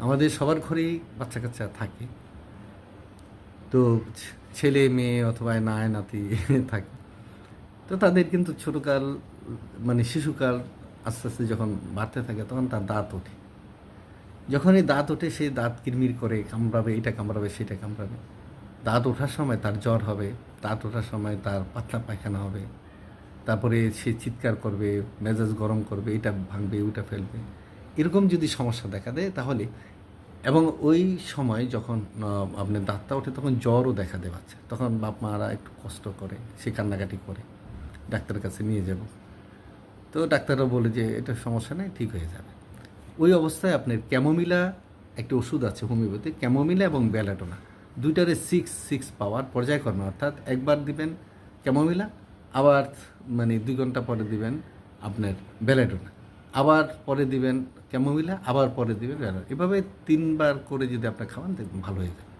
আমাদের সবার ঘরেই বাচ্চা কাচ্চা থাকে। তো ছেলে মেয়ে অথবা নায় নাতি থাকে। তো তাদের কিন্তু ছোটকাল মানে শিশুকাল আস্তে আস্তে যখন বাড়তে থাকে তখন তার দাঁত ওঠে। যখনই দাঁত ওঠে সে দাঁত কিরমির করে কামড়াবে, এটা কামড়াবে সেটা কামড়াবে। দাঁত ওঠার সময় তার জ্বর হবে, দাঁত ওঠার সময় তার পাতলা পায়খানা হবে, তারপরে সে চিৎকার করবে, মেজাজ গরম করবে, এটা ভাঙবে ওটা ফেলবে। এরকম যদি সমস্যা দেখা দেয় তাহলে, এবং ওই সময় যখন আপনার দাঁতটা ওঠে তখন জ্বরও দেখা দেয় বাচ্চা, তখন বাপ মারা একটু কষ্ট করে, সে কান্নাকাটি করে, ডাক্তারের কাছে নিয়ে যাব। তো ডাক্তাররা বলে যে এটা সমস্যা নেই, ঠিক হয়ে যাবে। ওই অবস্থায় আপনার ক্যামোমিলা একটা ওষুধ আছে হোমিওপ্যাথি, ক্যামোমিলা এবং বেলাটোনা, দুইটারে 6 পাওয়ার পর্যায়ক্রমে, অর্থাৎ একবার দিবেন ক্যামোমিলা, আবার মানে 2 ঘন্টা পরে দিবেন আপনার বেলাটোনা, আবার পরে দিবেন ক্যামোমিলা, আবার পরে দিবেন বেলাটোনা, এভাবে 3বার করে যদি আপনি খাওয়ান দেখবেন ভালো হয়ে যাবে।